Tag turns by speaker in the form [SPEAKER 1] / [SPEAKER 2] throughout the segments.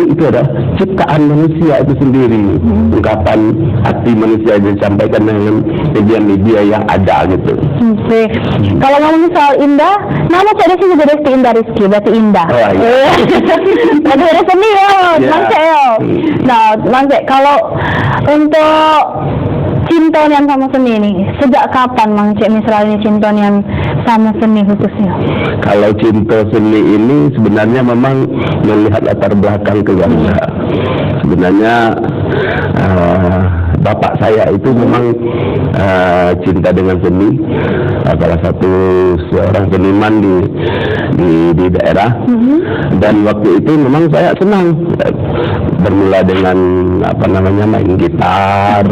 [SPEAKER 1] ini itu adalah ciptaan manusia itu sendiri, ungkapan hati manusia yang disampaikan dengan media-media yang ada gitu.
[SPEAKER 2] Oke. Kalau ngomongin soal indah, nama Cak Desi juga Desti Indah Rizky, berarti indah.
[SPEAKER 1] Oh, iya.
[SPEAKER 2] Berarti ada seni ya, Mang Cek ya. Nah, Mang Cek, kalau untuk cintonian sama seni ini, sejak kapan Mang Cek misalnya cintonian sama seni khususnya?
[SPEAKER 1] Kalau cinta seni ini sebenarnya memang melihat latar belakang keluarga. Sebenarnya bapak saya itu memang cinta dengan seni, salah satu seorang seniman di daerah. Dan waktu itu memang saya senang, bermula dengan main gitar,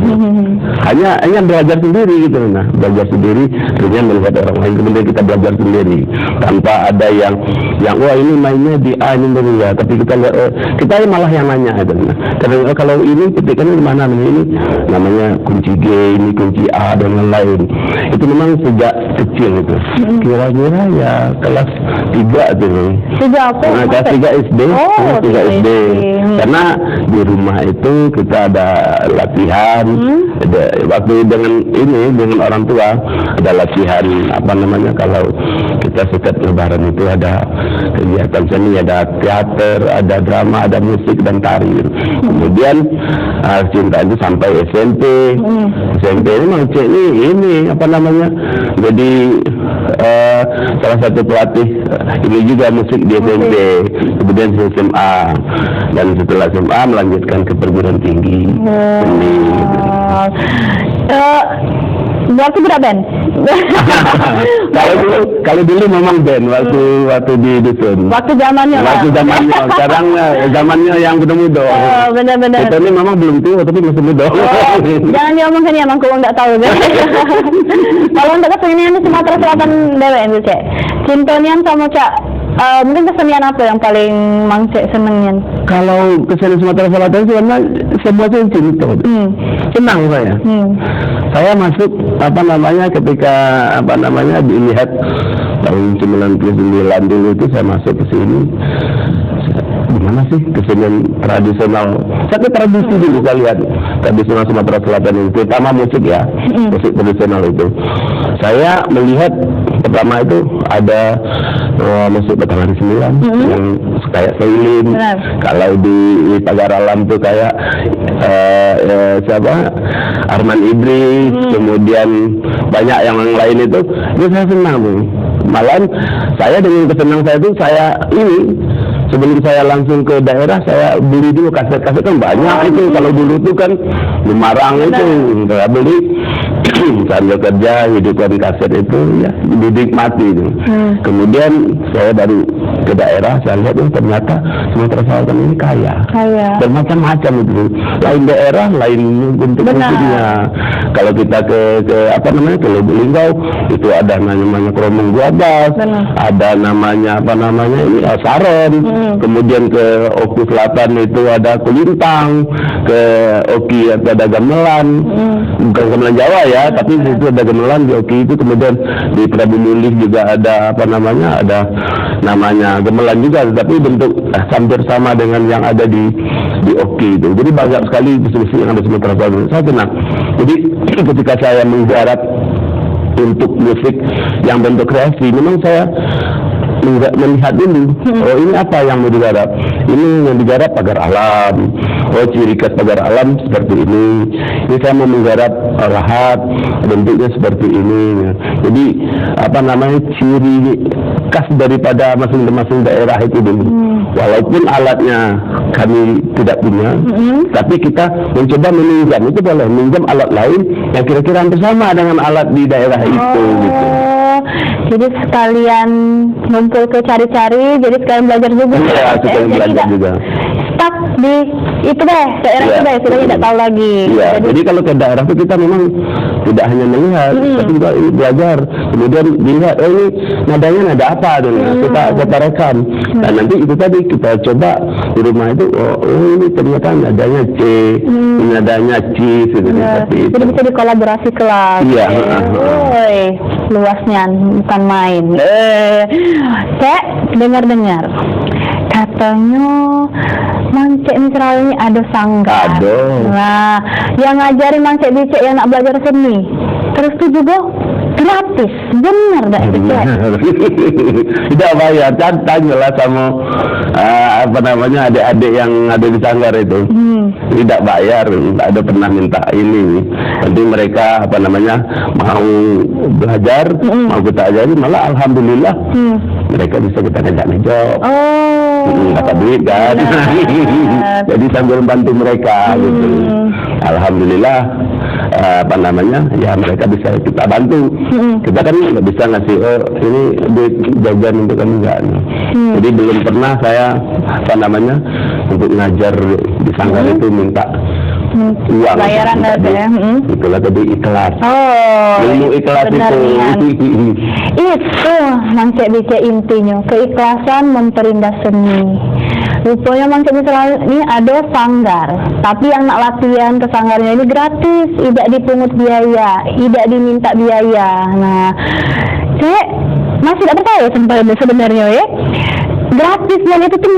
[SPEAKER 1] hanya belajar sendiri gitu, belajar sendiri, akhirnya melihat orang lain, kemudian kita belajar sendiri tanpa ada yang wah ini mainnya di A ini ya, tapi kita lihat kita malah yang nanya gitu. Karena kalau ini ketikannya di mana, ini namanya kunci G, ini kunci A dan lain-lain. Itu memang sejak kecil itu. Kira-kira ya kelas 3 tuh.
[SPEAKER 2] Sejak apa?
[SPEAKER 1] Kelas 3 SD.
[SPEAKER 2] Oh,
[SPEAKER 1] 3 SD. Karena di rumah itu kita ada latihan. Waktu dengan orang tua ada latihan kalau kita setiap lebaran itu ada kegiatan seni, ada teater, ada drama, ada musik dan tari. Kemudian cinta itu sampai SMP. SMP ini Mang Cek ini jadi salah satu pelatih ini juga musik di SMP. Kemudian SMA, dan setelah SMA melanjutkan ke perguruan tinggi.
[SPEAKER 2] Berarti berapa band?
[SPEAKER 1] Kalau dulu memang band waktu di dusun.
[SPEAKER 2] Waktu zamannya.
[SPEAKER 1] Sekarang zamannya yang muda-muda.
[SPEAKER 2] Oh, benar-benar.
[SPEAKER 1] Kita ini memang belum tua tapi masih muda.
[SPEAKER 2] Jangan diomongkan ya, Mang, kalau nggak tahu. Kalau untuk kesenian di Sumatera Selatan dewe itu Cek. Cintonian sama Cak, mungkin kesenian apa yang paling Mang Cek senengin?
[SPEAKER 1] Kalau kesenian Sumatera Selatan sebenarnya semua saya cinta. Senang saya. Saya masuk ketika dilihat tahun 99 dulu itu saya masuk ke sini. Gimana sih kesenian tradisional? Satu tradisi dulu saya lihat tradisional Sumatera Selatan itu, terutama musik ya, musik tradisional itu. Saya melihat pertama itu ada musik Batanghari 9 yang kayak Seilin. Kalau di Pagar Alam tuh kayak Arman Idris, kemudian banyak yang lain itu saya senang tuh. Malahan saya dengan kesenangan saya itu sebelum saya langsung ke daerah, saya beli dulu kaset-kaset kan banyak itu. Kalau dulu tuh kan Lumarang itu saya beli sambil kerja, hidupkan kaset itu ya dinikmati itu. Kemudian saya baru ke daerah, saya lihat ternyata Sumatera Selatan ini kaya. Bermacam-macam itu. Lain daerah, lain bentuk musiknya. Kalau kita ke Lubuk Linggau itu ada namanya Kromong Guabas, ada namanya ini Saron. Kemudian ke Oku Selatan itu ada Kulintang, ke Oki itu ada Gamelan, bukan Gamelan Jawa ya, tapi itu ada Gamelan di Oki itu. Kemudian di Prabu Mulih juga ada ada namanya Gamelan juga, tapi bentuk hampir sama dengan yang ada di Oki itu. Jadi banyak sekali musik yang ada di Sumatera Selatan. Saya senang. Jadi ketika saya menggarap untuk musik yang bentuk kreasi, memang saya melihat dulu, ini apa yang mau digarap? Ini yang digarap pagar alam. Ciri khas pagar alam seperti ini. Ini saya mau menggarap lahat, bentuknya seperti ini. Jadi ciri khas daripada masing-masing daerah itu dulu. Walaupun alatnya kami tidak punya, tapi kita mencoba meminjam. Itu boleh minjam alat lain yang kira-kira hampir sama dengan alat di daerah itu. Gitu.
[SPEAKER 2] Jadi sekalian ngumpul ke cari-cari, jadi sekalian belajar juga.
[SPEAKER 1] Iya, sekalian belajar juga.
[SPEAKER 2] Stuck di itu daerah itu sudah tidak tahu lagi.
[SPEAKER 1] Iya, jadi kalau ke daerah itu kita memang tidak hanya melihat, tapi juga belajar. Kemudian dilihat, ini nadanya nada apa, dan kita rekam. Dan nanti itu tadi kita coba di rumah itu, ini ternyata nadanya C, ini nadanya C, seperti itu.
[SPEAKER 2] Jadi bisa dikolaborasi kelas.
[SPEAKER 1] Iya.
[SPEAKER 2] Luasnya bukan main. Cek, dengar-dengar katanya Mang Cek Misrael ini ada sanggar.
[SPEAKER 1] Ada.
[SPEAKER 2] Nah, yang ngajarin Mang Cek Bicek yang nak belajar seni. Terus itu juga gratis. Bener dah Bicek?
[SPEAKER 1] Tidak bayar, tanyalah sama apa namanya adik-adik yang ada di sanggar itu. Tidak bayar, tidak ada pernah minta ini. Nanti mereka apa namanya mau belajar, mau kita ajarin, malah alhamdulillah mereka bisa kita ngajak-ngajak. Dapat duit kan. Jadi sambil bantu mereka gitu. Alhamdulillah apa namanya ya mereka bisa kita bantu. Kita kan nggak bisa ngasih ini duit jajan untuk kamu enggak. Jadi belum pernah saya apa namanya untuk ngajar di sanggar itu minta uang
[SPEAKER 2] bayaran ya.
[SPEAKER 1] Itulah tadi ikhlas. Ilmu ikhlas
[SPEAKER 2] berniat.
[SPEAKER 1] itu
[SPEAKER 2] Mang Cek Bicek intinya, keikhlasan memperindah seni. Rupanya Mang Cek Misrael ini ada sanggar, tapi yang nak latihan ke sanggarnya ini gratis, tidak dipungut biaya, tidak diminta biaya. Nah, Cek masih tidak percaya sebenarnya ya. Gratisnya itu tuh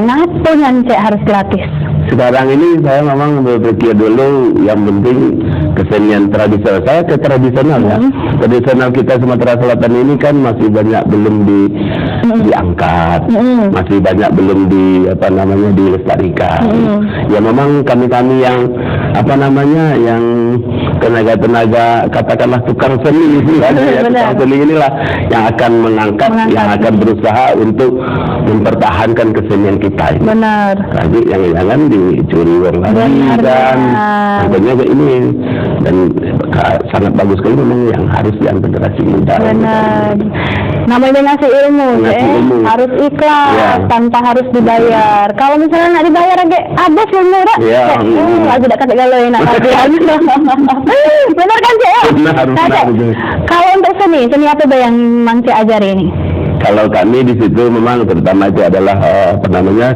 [SPEAKER 2] ngapo yang Cek harus gratis.
[SPEAKER 1] Sekarang ini saya memang berpikir dulu yang penting kesenian tradisional. Saya ke tradisional ya. Tradisional kita Sumatera Selatan ini kan masih banyak belum diangkat, masih banyak belum dilestarikan. Ya memang kami yang apa namanya yang tenaga katakanlah tukang seni tukang seni inilah yang akan mengangkat, yang akan berusaha untuk mempertahankan kesenian kita ini.
[SPEAKER 2] Benar.
[SPEAKER 1] Jadi jangan dicuri uang lagi dan tentunya ini dan sangat bagus sekali memang yang harus yang generasi muda.
[SPEAKER 2] Benar. Namanya ngasih ilmu, harus ikhlas tanpa harus dibayar. Kalau misalnya nak dibayar aja, abis ilmu dah. Lagi tak kata galau nak latihan. Benar kan Cek? Benar. Kalau untuk seni apa yang Mang Cek ajari ini?
[SPEAKER 1] Kalau kami di situ memang terutama itu adalah apa namanya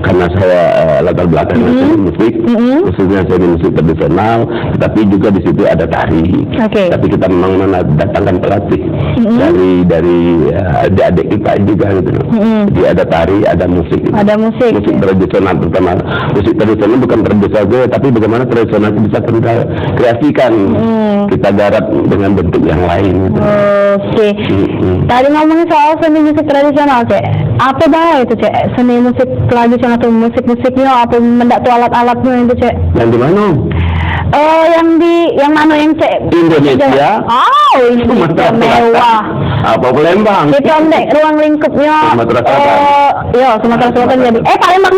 [SPEAKER 1] karena saya latar belakang musik, khususnya saya musik tradisional, tetapi juga di situ ada tari. Tapi kita memang mendatangkan pelatih dari adik-adik kita juga gitu. Jadi ada tari, ada musik. Ada musik. Musik tradisional terutama. Musik tradisional bukan tradisional saja, tapi bagaimana tradisional itu bisa kita kreasikan. Kita garap dengan bentuk yang lain. Gitu.
[SPEAKER 2] Tadi ngomongin soal seni musik tradisional, Cek. Apa bahaya itu, Cek? Seni musik tradisional atau musik-musiknya apa mendak tuh alat-alatnya itu, Cek?
[SPEAKER 1] Yang di mana?
[SPEAKER 2] Yang mana yang Cek?
[SPEAKER 1] Indonesia.
[SPEAKER 2] Ini mewah.
[SPEAKER 1] Apa Palembang?
[SPEAKER 2] Di Condek, ruang lingkupnya.
[SPEAKER 1] Sumatera Selatan.
[SPEAKER 2] Sumatera Selatan jadi. Palembang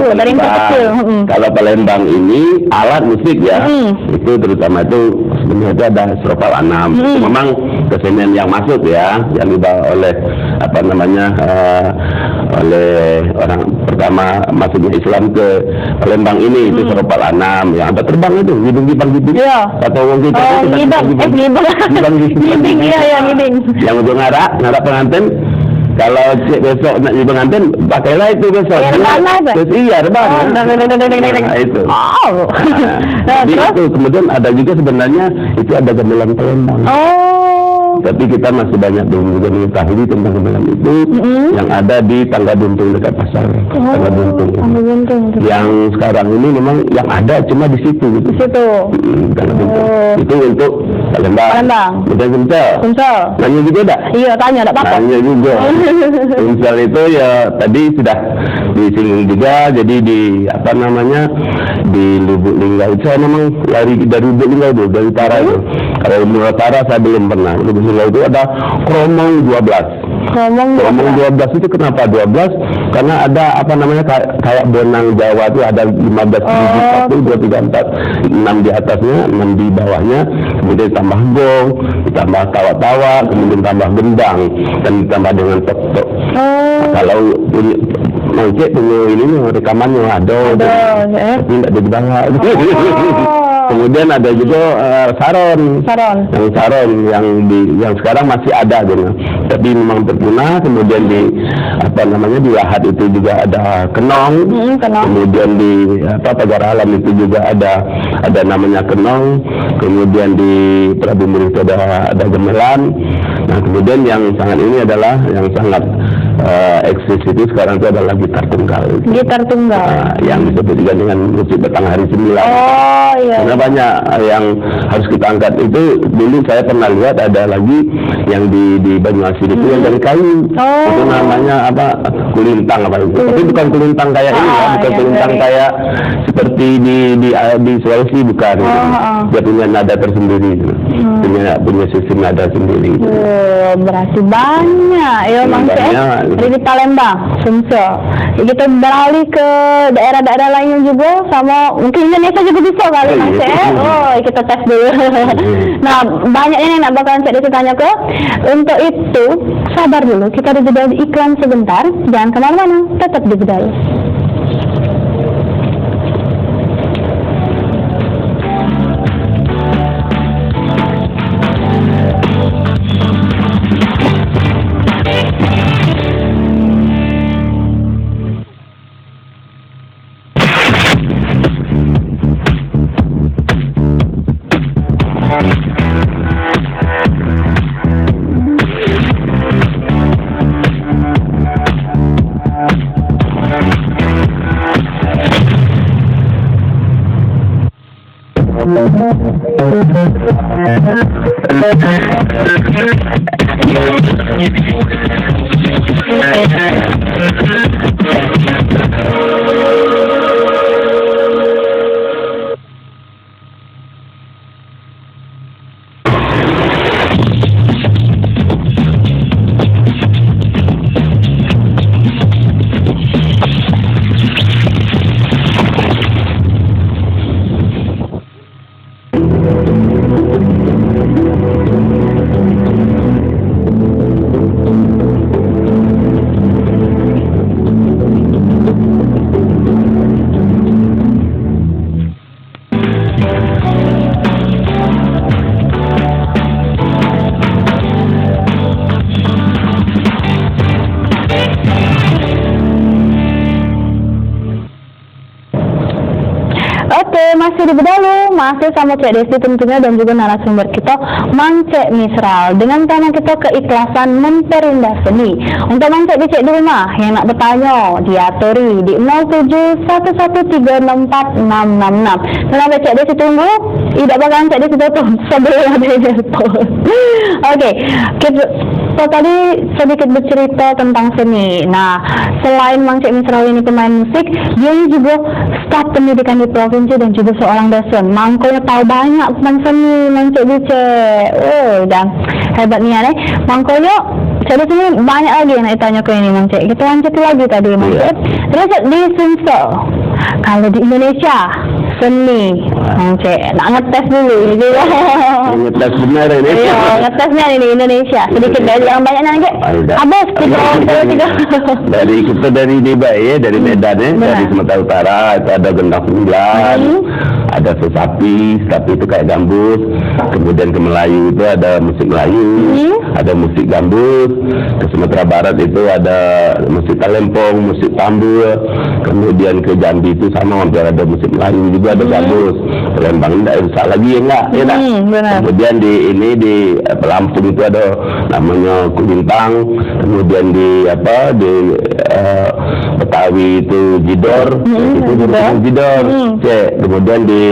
[SPEAKER 2] dulu dari yang kecil.
[SPEAKER 1] Kalau Palembang ini alat musik ya, itu terutama itu sebenarnya itu ada seropal anam. Itu memang kesenian yang masuk ya, yang dibawa oleh apa namanya oleh orang pertama masuknya Islam ke Palembang ini itu seropal anam yang ada terbang itu gibing atau orang kita gibing yang untuk ngarak pengantin. Kalau Cek besok nak jadi pengantin, pakailah itu besok. Rebana. Itu. Jadi itu kemudian ada juga sebenarnya itu ada gamelan Palembang. Tapi kita masih banyak belum juga mengetahui tentang gamelan itu yang ada di Tangga Buntung dekat pasar. Tangga Buntung. Yang sekarang ini memang yang ada cuma di situ. Di situ. Tangga Buntung. Itu untuk Palembang. Bukan Sumsel. Tanya juga tak?
[SPEAKER 2] Iya, tanya tak apa-apa.
[SPEAKER 1] Tanya juga. Sumsel itu ya tadi sudah disinggung juga. Jadi di apa namanya di Lubuk Linggau itu saya memang lari dari Lubuk Linggau itu dari utara itu. Kalau Lubuk Utara saya belum pernah. Lubuk Linggau itu ada Kromong 12. Kromong 12 itu kenapa 12? Karena ada apa namanya kayak bonang Jawa itu ada 15 1, 2, 3, 4, 6 di atasnya, 6 di bawahnya, kemudian tambah gong, ditambah tawa-tawa, kemudian tambah gendang dan ditambah dengan tok-tok. Kalau Mang Cek punya ini rekamannya ada, tapi tidak dibawa. Kemudian ada juga saron. Yang saron yang sekarang masih ada gitu. Tapi memang terpunah. Kemudian di apa namanya di Lahat itu juga ada kenong. Kemudian di Pagar Alam itu juga ada namanya kenong. Kemudian di Prabu Muru itu ada gamelan. Nah kemudian yang sangat ini adalah yang sangat eksis itu sekarang itu adalah gitar tunggal.
[SPEAKER 2] Gitar tunggal.
[SPEAKER 1] Yang disebut juga dengan musik petang hari 9.
[SPEAKER 2] Oh iya.
[SPEAKER 1] Karena banyak yang harus kita angkat. Itu dulu saya pernah lihat ada lagi yang di Banyuasin itu yang dari kayu. Itu namanya apa? Kulintang apa itu. Tapi bukan kulintang kayak ini ya, bukan kulintang kayak seperti di Sulawesi, bukan. Dia punya nada tersendiri. Punya sistem nada sendiri.
[SPEAKER 2] Berarti banyak ya Mang Cek. Di Palembang, Sumsel. Kita beralih ke daerah-daerah lainnya juga, sama mungkin Indonesia juga bisa kali Mang Cek. Kita tes dulu. Nah, banyaknya yang nak bakalan Cek ditanya ke. Untuk itu, sabar dulu. Kita ada jeda iklan sebentar. Jangan kemana-mana, tetap di Bedal. Masih di Bedalu, masih sama Cek Desi tentunya dan juga narasumber kita Mang Cek Misral dengan tema kita keikhlasan memperindah seni. Untuk Mang Cek di rumah yang nak bertanya diatori di 0711364666. Kenapa Cek Desi tunggu? Tidak bakalan Cek Desi tutup sebelum ada telepon. Oke, kita tadi sedikit bercerita tentang seni. Nah, selain Mang Cek Misral ini pemain musik, dia ini juga staf pendidikan di provinsi dan juga seorang dosen. Mangkonya tahu banyak tentang seni, Mang Cek Cek. Dan hebatnya nih, Mangkonya Cek sini banyak lagi yang nak ditanya ke ini Mang Cek. Kita lanjut lagi tadi Mang Cek. Terus di Sumsel, kalau di Indonesia seni, Mang Cek nak ngetes dulu gitu.
[SPEAKER 1] Ngetes benar ini.
[SPEAKER 2] Iya, ngetesnya ini Indonesia. Sedikit dari yang banyak nanti. Habis 3.
[SPEAKER 1] Dari Debai ya, dari Medan ya, dari Sumatera Utara itu ada gendang 9, ada sesapi, tapi itu kayak gambus. Kemudian ke Melayu itu ada musik Melayu, ada musik gambus. Ke Sumatera Barat itu ada musik Talempong, musik Tambul. Kemudian ke Jambi itu sama hampir ada musik Melayu juga, ada gambus. Palembang tidak rusak lagi ya enggak? Ya enggak? Kemudian di Lampung itu ada namanya Kulintang. Kemudian di Betawi itu Jidor, itu Jidor. Kemudian di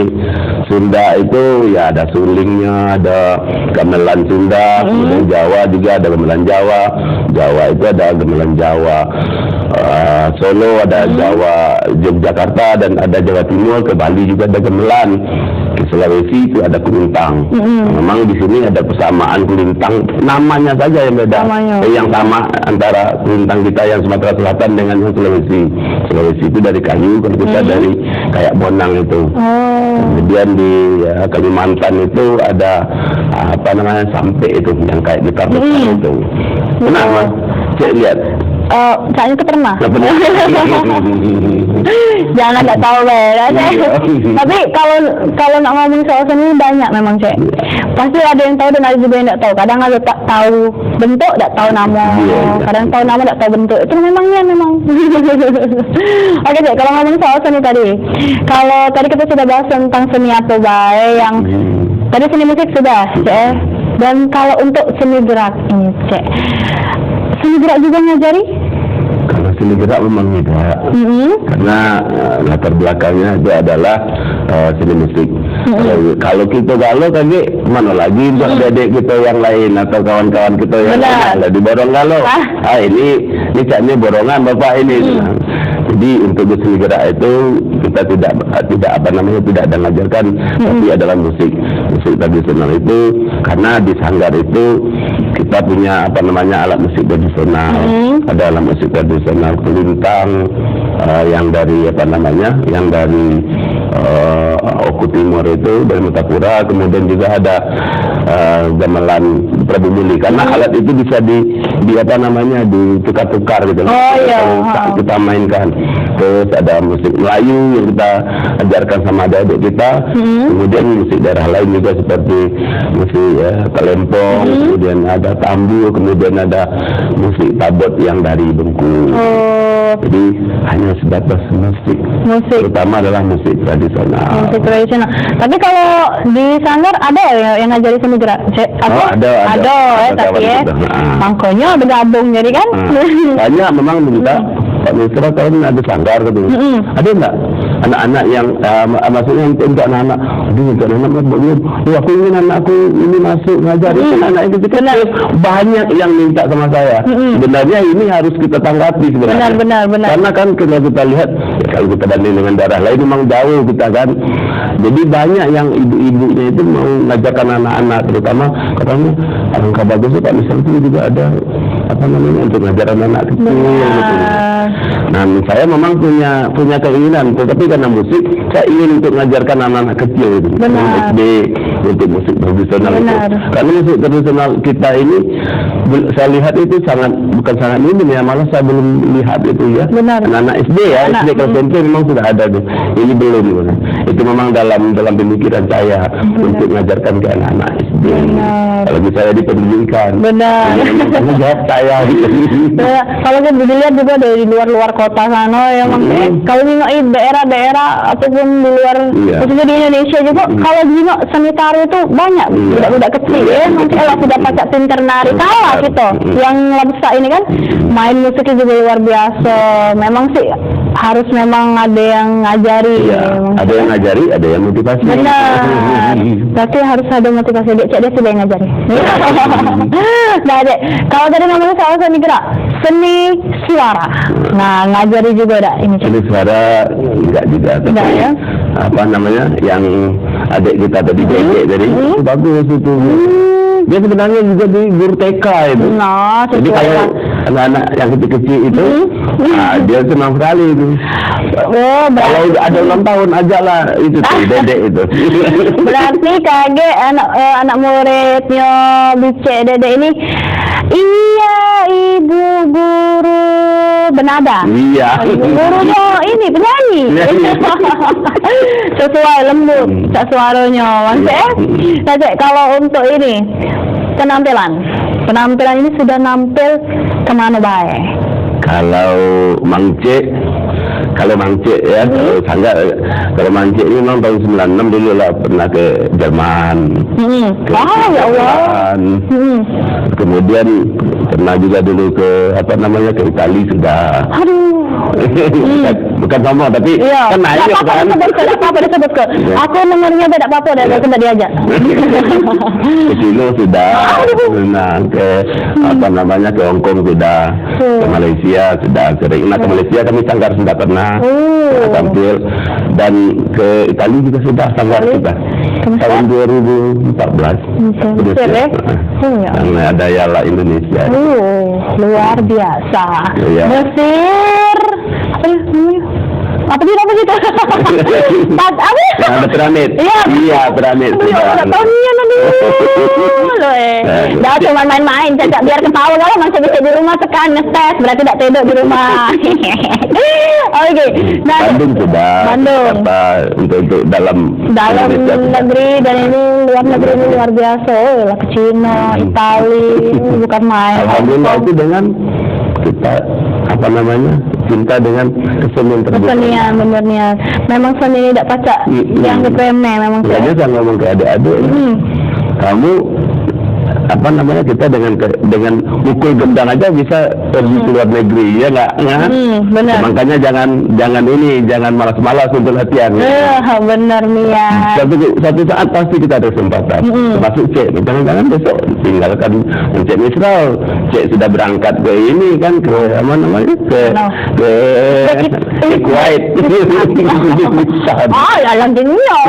[SPEAKER 1] Sunda itu ya ada sulingnya, ada gamelan Sunda. Kemudian Jawa juga ada gamelan Jawa. Jawa itu ada gamelan Jawa. Solo ada Jawa Yogyakarta dan ada Jawa Timur. Ke Bali juga ada gamelan. Ke Sulawesi itu ada kulintang. Memang di sini ada persamaan kulintang, namanya saja yang beda. Yang sama antara kulintang kita yang Sumatera Selatan dengan yang Sulawesi. Sulawesi itu dari kayu, kalau kita dari kayak bonang itu. Kemudian di Kalimantan itu ada sampai itu yang kayak gitar besar itu. Kenapa? Cek lihat.
[SPEAKER 2] Saya itu pernah. Jangan nggak tahu Tapi kalau nak ngomong soal seni banyak memang Cek. Pasti ada yang tahu dan ada juga yang nggak tahu. Kadang ada tak tahu bentuk, tak tahu nama. Kadang tahu nama, tak tahu bentuk. Itu memang. Oke Cek, kalau ngomong soal seni tadi, kalau tadi kita sudah bahas tentang seni apa baik yang tadi seni musik sudah Cek. Dan kalau untuk seni gerak ini Cek, seni gerak juga ngajari?
[SPEAKER 1] seni gerak memang tidak. Karena latar belakangnya itu adalah seni musik. Kalau kita galau kan mana lagi untuk adik kita yang lain atau kawan-kawan kita yang lain ada diborong galau. Ini caknya borongan bapak ini. Jadi untuk seni gerak itu kita tidak apa namanya tidak ada mengajarkan, tapi adalah musik tradisional itu karena di Sanggar itu kita punya apa namanya alat musik tradisional. Ada alat musik tradisional kelintang yang dari apa namanya yang dari Oku Timur itu dari Mutapura, kemudian juga ada gamelan Prabu Muli karena alat itu bisa di apa namanya ditukar-tukar gitu. Kalau kita mainkan. Terus ada musik Melayu yang kita ajarkan sama adik-adik kita. Kemudian musik daerah lain juga seperti musik Kalempong, kemudian ada tambu, kemudian ada musik tabot yang dari Bengkulu. Jadi hanya sebatas musik. Terutama adalah musik tradisional.
[SPEAKER 2] Musik tradisional. Tapi kalau di Sanggar ada ya yang ngajari seni gerak? Ada tapi ya. Makanya bergabung jadi kan?
[SPEAKER 1] Banyak memang minta. Pak Misra kan ada Sanggar gitu. Ada enggak anak-anak yang maksudnya untuk anak-anak, untuk anak-anak bagus. Aku ingin anakku ini masuk ngajar. Anak itu kecil banyak yang minta sama saya. Sebenarnya ini harus kita tanggapi sebenarnya. Benar. Karena kan kalau kita lihat kalau kita banding dengan daerah lain memang jauh kita kan. Jadi banyak yang ibu-ibunya itu mau ngajarkan anak-anak, terutama katanya alangkah bagusnya Pak Misra itu juga ada apa namanya untuk ngajaran anak kecil. Nah, saya memang punya keinginan, tetapi karena musik, saya ingin untuk mengajarkan anak-anak kecil itu. SD untuk musik tradisional itu. Karena musik tradisional kita ini, saya lihat itu bukan sangat minim ya, malah saya belum lihat itu ya. Anak-anak SD ya, SD kelas SMP memang sudah ada tuh. Ini belum. Itu memang dalam pemikiran saya untuk mengajarkan ke anak-anak SD. Kalau misalnya di pendidikan. Memang jawab saya.
[SPEAKER 2] Kalau kita dilihat juga dari luar kota sana ya kalau nengok daerah-daerah ataupun di luar khususnya di Indonesia juga kalau nengok seni tari itu banyak budak-budak kecil ya nanti kalau sudah pakai pinter nari kalah gitu yang lebsa ini kan main musiknya juga luar biasa memang sih harus memang ada yang ngajari
[SPEAKER 1] ada yang ngajari ada yang motivasi
[SPEAKER 2] tapi harus ada motivasi dia sudah yang ngajari nah dek kalau tadi namanya soal seni gerak seni suara nah ngajari juga ada ini
[SPEAKER 1] seni suara enggak juga tapi ya? Apa namanya yang adik kita tadi jadi itu bagus itu dia sebenarnya juga di guru TK itu jadi kalau anak-anak yang kecil-kecil itu dia senang sekali itu kalau ada ulang tahun ajaklah itu dedek itu
[SPEAKER 2] berarti kaget anak muridnya Bice dedek ini iya ibu guru benada ibu gurunya ini penyanyi sesuai lembut suaranya maksudnya kalau untuk ini penampilan ini sudah nampil kemana baik
[SPEAKER 1] kalau Mang Cik ya kalau Mang Cik ini memang tahun 96 dulu lah pernah ke Jerman
[SPEAKER 2] ya Allah
[SPEAKER 1] kemudian pernah juga dulu ke apa namanya ke Itali sudah bukan sama tapi kan naik kan apa disebut ke aku nomornya beda apa dah kita diajak
[SPEAKER 2] ke
[SPEAKER 1] Sino sudah ke apa namanya ke Hong Kong sudah ke Malaysia sudah sering ke Malaysia kami Sanggar sudah pernah tampil dan ke Itali juga sudah Sanggar sudah tahun 2014 karena ada Yala Indonesia
[SPEAKER 2] luar biasa Mesir apa gitu
[SPEAKER 1] ada piramid piramid
[SPEAKER 2] dah cuma main-main cakap biar ketawa kalau masih bisa di rumah tekan ngetes berarti tidak tidur di rumah oke
[SPEAKER 1] Bandung sudah apa untuk dalam
[SPEAKER 2] negeri dan ini luar negeri ini luar biasa lah ke Cina Itali bukan main
[SPEAKER 1] alhamdulillah itu dengan kita apa namanya cinta dengan kesenian
[SPEAKER 2] benernya memang seni ini tidak pacak yang remeh memang
[SPEAKER 1] saya ngomong ke adik-adik kamu apa namanya, kita dengan mukul gendang aja bisa pergi ke luar negeri, ya nggak?
[SPEAKER 2] Benar.
[SPEAKER 1] Makanya jangan malas-malas untuk latihan.
[SPEAKER 2] Benar nih ya.
[SPEAKER 1] Satu saat pasti kita ada kesempatan. Termasuk Cek, jangan-jangan besok tinggalkan Cek Misral. Cek sudah berangkat ke ini kan, ke apa namanya, ke Kuwait.
[SPEAKER 2] Oh, dalam dunia.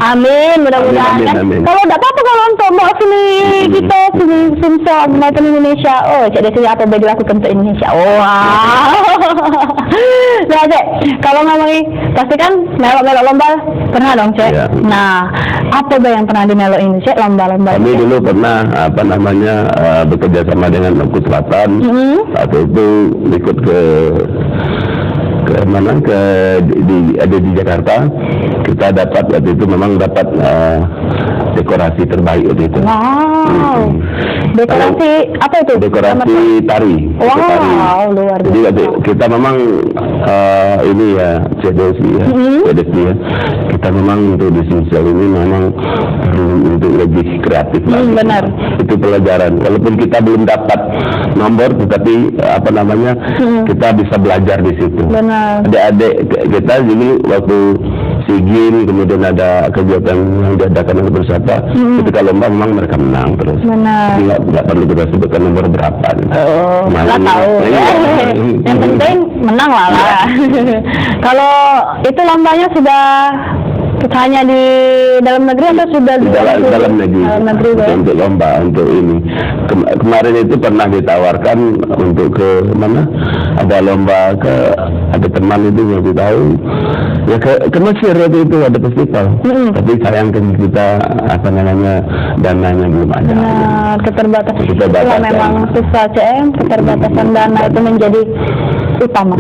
[SPEAKER 2] Amin, mudah-mudahan.
[SPEAKER 1] Amin.
[SPEAKER 2] Kalau tidak apa-apa kalau untuk bawa seni kita seni Sumsel Medan Indonesia. Oh, Cek Desi apa boleh dilakukan untuk Indonesia? Wow. Nah, Cek, kalau ngomongin pasti kan melok-melok lomba pernah dong, Cek.
[SPEAKER 1] Ya.
[SPEAKER 2] Nah, apa yang pernah dimelok ini, Cek, lomba-lomba?
[SPEAKER 1] Kami dulu pernah apa namanya bekerja sama dengan Maluku Selatan. Waktu itu ikut ke mana, ada di Jakarta. Kita dapat waktu itu memang dapat dekorasi terbaik waktu itu.
[SPEAKER 2] Wow. Dekorasi apa itu?
[SPEAKER 1] Dekorasi tari.
[SPEAKER 2] Wow,
[SPEAKER 1] tari.
[SPEAKER 2] luar biasa.
[SPEAKER 1] Jadi waktu kita memang ini ya, Cek Desi ya, Cek Desi ya. Kita memang untuk di Sumsel ini memang untuk lebih kreatif lagi.
[SPEAKER 2] Benar.
[SPEAKER 1] Itu pelajaran. Walaupun kita belum dapat nomor, tetapi apa namanya, kita bisa belajar di situ.
[SPEAKER 2] Benar.
[SPEAKER 1] Adik-adik kita jadi waktu SEA Games, kemudian ada kegiatan yang diadakan oleh Bersata, ketika lomba memang mereka menang terus.
[SPEAKER 2] Benar.
[SPEAKER 1] Jadi nggak perlu kita sebutkan nomor berapa.
[SPEAKER 2] Oh, nggak tahu.
[SPEAKER 1] Iya.
[SPEAKER 2] Yang penting menang lah. Kalau itu lombanya sudah hanya di dalam negeri atau sudah
[SPEAKER 1] di dalam negeri,
[SPEAKER 2] ya?
[SPEAKER 1] untuk lomba, untuk ini. Kemarin itu pernah ditawarkan untuk ke mana, ada lomba ada teman itu yang tahu ya ke Mesir waktu itu ada festival. Tapi sayangkan kita apa namanya, dananya belum ada.
[SPEAKER 2] Nah, keterbatasan. Itulah memang susah, CM, keterbatasan dana itu menjadi utama.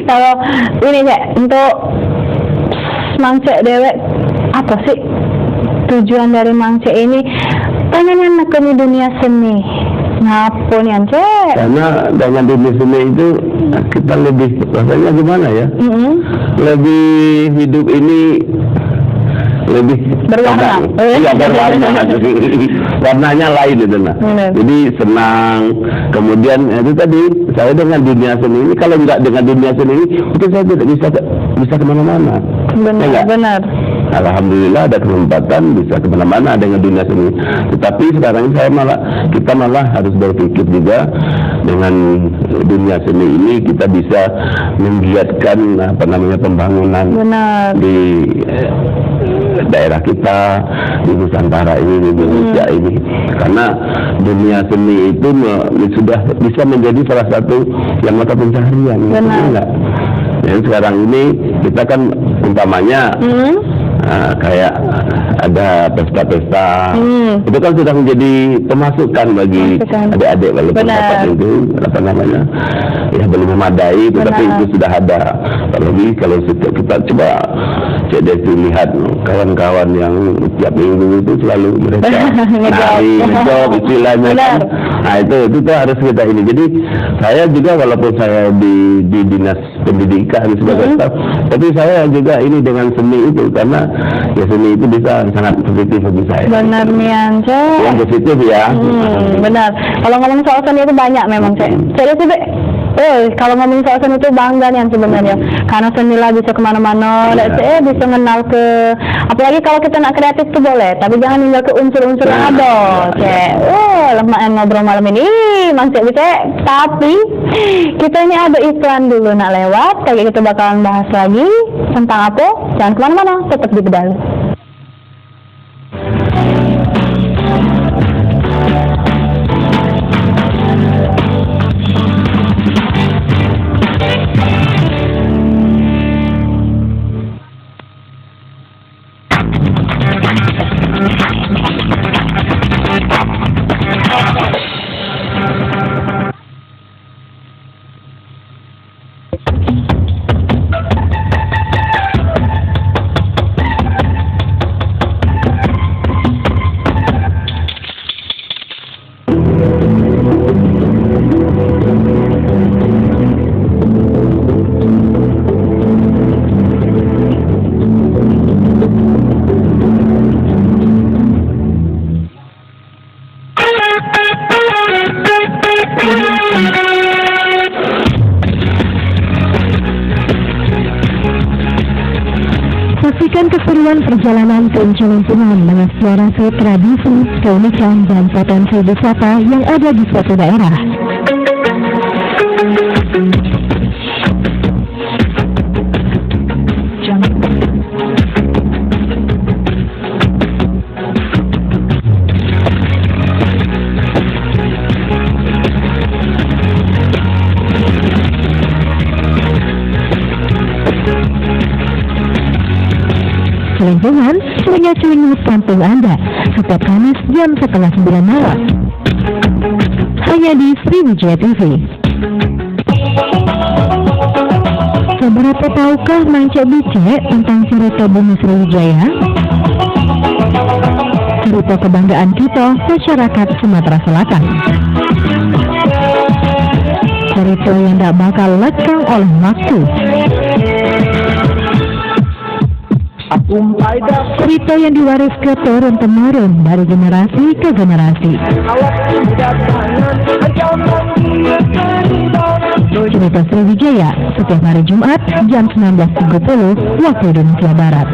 [SPEAKER 2] Kalau ini Cek, untuk Mangcek dewek, apa sih tujuan dari Mangcek ini? Pengennya ke dunia seni. Ngapun ya, Cek?
[SPEAKER 1] Karena dengan dunia seni itu kita lebih, rasanya gimana ya? Lebih hidup ini lebih
[SPEAKER 2] berwarna.
[SPEAKER 1] Iya, berwarna. Warnanya lain itu nah. Jadi senang. Kemudian itu tadi, saya dengan dunia seni ini, kalau nggak dengan dunia seni ini, mungkin saya tidak bisa kemana-mana.
[SPEAKER 2] Benar.
[SPEAKER 1] Alhamdulillah ada kesempatan bisa kemana-mana dengan dunia seni. Tetapi sekarang kita malah harus berpikir juga dengan dunia seni ini kita bisa menggiatkan apa namanya pembangunan di daerah kita, di Nusantara ini, di Indonesia ini. Karena dunia seni itu sudah bisa menjadi salah satu yang mata pencaharian.
[SPEAKER 2] Benar.
[SPEAKER 1] Dan sekarang ini kita kan umpamanya kayak ada pesta-pesta, itu kan sudah menjadi pemasukan bagi adik-adik, walaupun dapat itu apa namanya ya belum memadai, tetapi itu sudah ada. Apalagi kalau kita coba Cek Desi lihat kawan-kawan yang tiap minggu itu selalu mereka nari, ngejob istilahnya kan. Nah itu harus kita ini. Jadi saya juga walaupun saya di dinas pendidikan sebagai staf, tapi saya juga ini dengan seni itu, karena ya seni itu bisa sangat positif bagi saya. Benar nih, Cek. Yang positif ya.
[SPEAKER 2] Benar. Kalau ngomong soal seni itu banyak memang, Cek. Cek Desi, kalau ngomong soal seni itu bangga nih sebenarnya, karena seni lah bisa kemana-mana, bisa kenal ke, apalagi kalau kita nak kreatif tuh boleh, tapi jangan tinggal ke unsur-unsur yang ada, Cek. Lemak ngobrol malam ini, Mang Cek bisa. Tapi kita ini ada iklan dulu nak lewat, kayak kita bakalan bahas lagi tentang apa. Jangan kemana-mana, tetap di Bedalu.
[SPEAKER 3] Saksikan keseruan perjalanan Kunci Lingkungan mengeksplorasi tradisi, keunikan, dan potensi wisata yang ada di suatu daerah. Lingkungan, celinga-celinguk kampung Anda, setiap Kamis jam 8:30 malam. Hanya di Sriwijaya TV. Seberapa tahukah Mangcek Bicek tentang cerita Bumi Sriwijaya? Cerita kebanggaan kita, masyarakat Sumatera Selatan. Cerita yang tak bakal lekang oleh waktu. Cerita yang diwariskan turun-temurun dari generasi ke generasi. Cerita Sriwijaya setiap hari Jumat jam 19.30 waktu Indonesia Barat.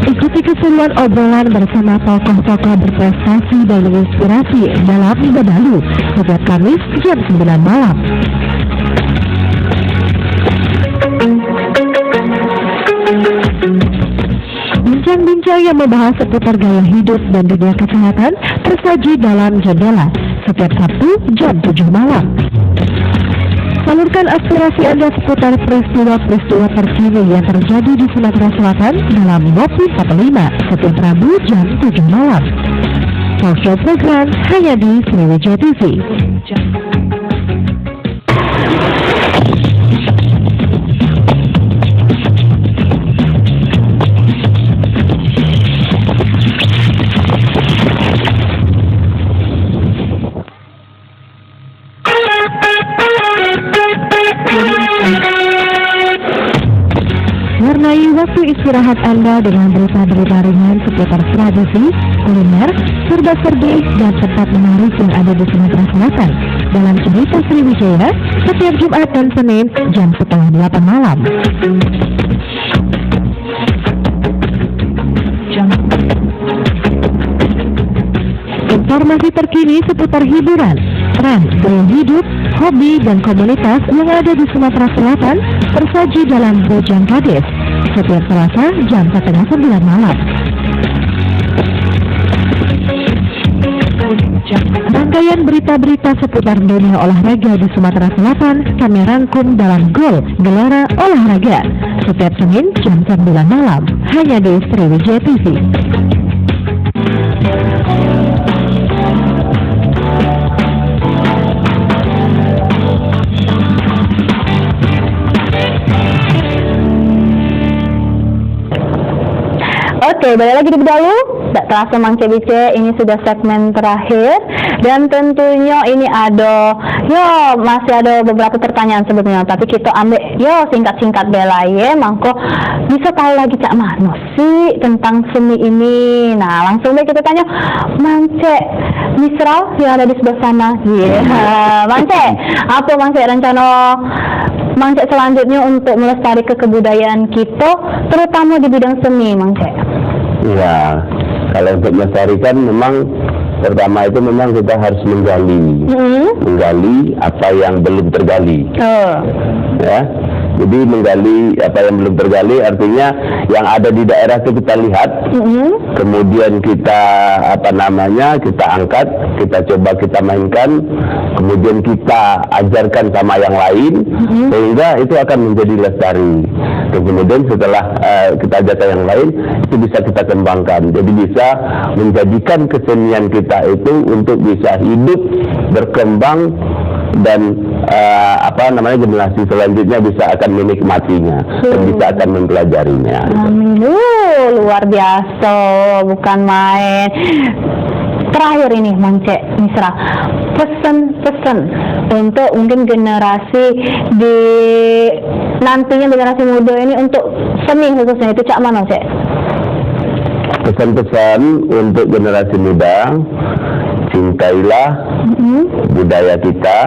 [SPEAKER 3] Ikuti keseruan obrolan bersama tokoh-tokoh berprestasi dan inspirasi dalam Bedalu setiap Kamis jam 9 malam. Bincang-bincang yang membahas seputar gaya hidup dan dunia kesehatan tersaji dalam Jendela setiap Sabtu jam 7 malam. Salurkan aspirasi Anda seputar peristiwa-peristiwa terkini yang terjadi di Sumatera Selatan dalam Ngopi 45 setiap Rabu jam 7 malam. Talkshow program hanya di Sriwijaya TV. Warnai waktu istirahat Anda dengan berita-berita ringan seputar tradisi, kuliner, serba-serbi, dan tempat menarik yang ada di Sumatera Selatan dalam Cerita Sriwijaya setiap Jumat dan Senin jam 7:30 malam. Informasi terkini seputar hiburan, tren, gaya hidup, hobi, dan komunitas yang ada di Sumatera Selatan tersaji dalam Bujang Kades setiap Selasa jam 8:30 malam. Rangkaian berita-berita seputar dunia olahraga di Sumatera Selatan kami rangkum dalam Gol Gelora Olahraga setiap Senin jam 9 malam hanya di Sriwijaya TV.
[SPEAKER 2] Oke, balik lagi di Bedalu. Tak terasa Mangcek Bicek, ini sudah segmen terakhir. Dan tentunya ini masih ada beberapa pertanyaan sebetulnya. Tapi kita ambil, singkat-singkat bela ya. Mangko bisa tahu lagi Cak Mano sih tentang seni ini. Nah, langsung deh kita tanya Mangcek Misral yang ada di sebelah sana. Mangcek, apa Mangcek rencana Mangcek selanjutnya untuk melestarikan kebudayaan kita, terutama di bidang seni, Mangcek?
[SPEAKER 1] Ya, kalau untuk melestarikan memang pertama itu memang kita harus menggali apa yang belum tergali. Ya, jadi menggali apa yang belum tergali artinya yang ada di daerah itu kita lihat, kemudian kita kita angkat, kita coba kita mainkan, kemudian kita ajarkan sama yang lain, sehingga itu akan menjadi lestari. Dan kemudian setelah kita ajarkan yang lain, itu bisa kita kembangkan. Jadi bisa menjadikan kesenian kita itu untuk bisa hidup, berkembang, dan generasi selanjutnya bisa akan menikmatinya dan bisa akan mempelajarinya.
[SPEAKER 2] Luar biasa, bukan main. Terakhir ini Mangcek Misra, pesan-pesan untuk mungkin generasi di nantinya generasi muda ini untuk seni khususnya itu Cak Mano, Cek?
[SPEAKER 1] Pesan-pesan untuk generasi muda, cintailah budaya kita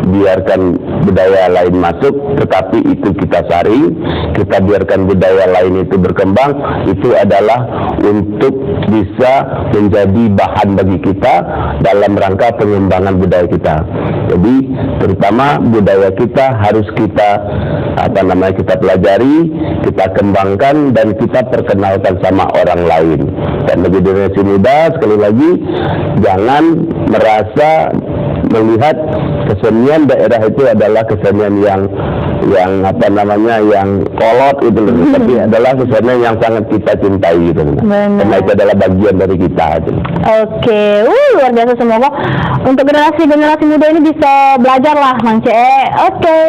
[SPEAKER 1] biarkan budaya lain masuk, tetapi itu kita saring, kita biarkan budaya lain itu berkembang, itu adalah untuk bisa menjadi bahan bagi kita dalam rangka pengembangan budaya kita. Jadi terutama budaya kita harus kita kita pelajari, kita kembangkan, dan kita perkenalkan sama orang lain. Dan bagi generasi muda, sekali lagi, jangan merasa melihat kesenian daerah itu adalah kesenian yang kolot itu loh, tapi adalah kesenian yang sangat kita cintai gitu. Karena itu adalah bagian dari kita gitu.
[SPEAKER 2] Oke, luar biasa, semoga untuk generasi muda ini bisa belajar lah Mang Cee. Oke,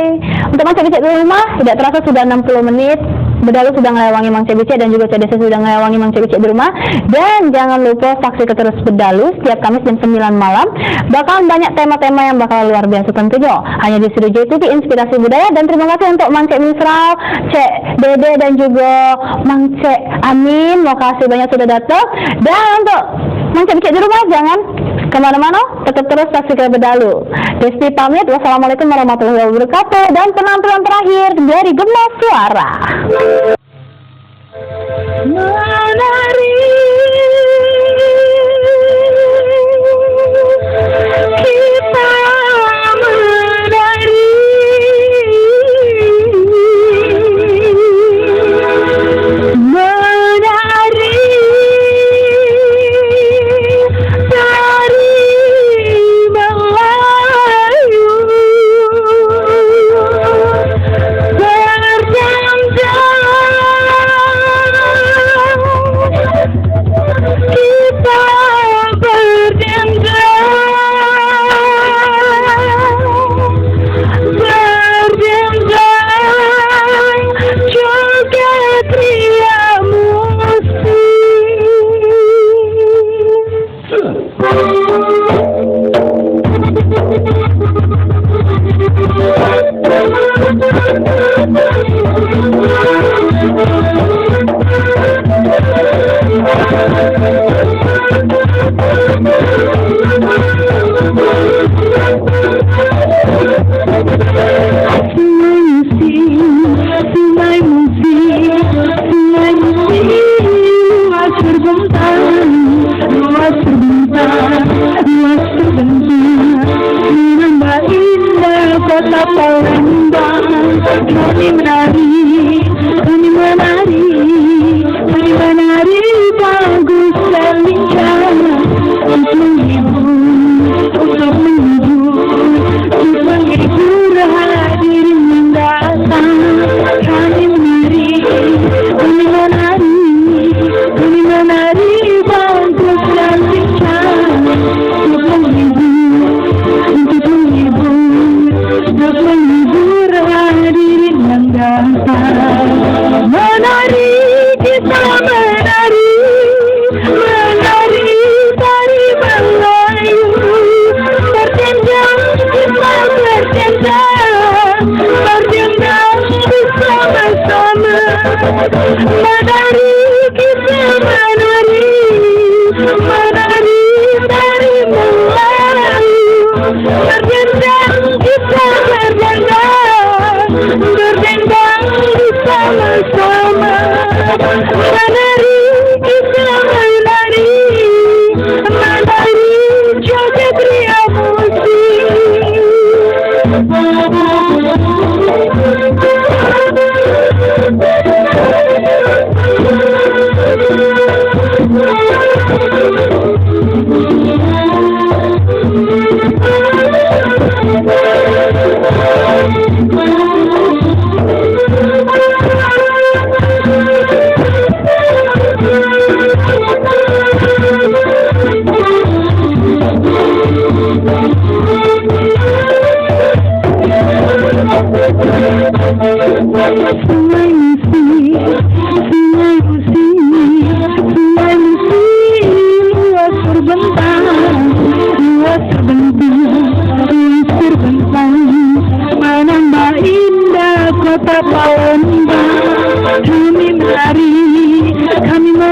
[SPEAKER 2] untuk Mang Cee di rumah tidak terasa sudah 60 menit. Bedalu sudah ngelewangi Mang Cee dan juga CDC sudah ngelewangi Mang Cee di rumah. Dan jangan lupa saksikan terus Bedalu setiap Kamis jam 9 malam. Bakalan banyak tema-tema yang bakal luar biasa tentunya. Hanya di Studio JTV Inspirasi Budaya. Dan terima kasih untuk Mang Cee Misral, Cek Dede, dan juga Mang Cee Amin. Makasih banyak sudah datang. Dan untuk Mang Cee di rumah, jangan kemana-mana, tetap terus saksikan Bedalu. Desti pamit, wassalamualaikum warahmatullahi wabarakatuh. Dan penampilan terakhir dari Gema Suara. Menari kita menari dari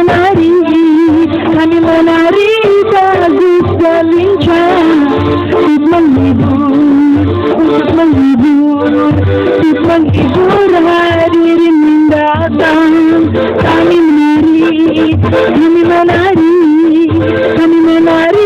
[SPEAKER 2] Melayu
[SPEAKER 3] kami menari bagus. menghibur hadirin datang. Kami menari, kami menari, kami menari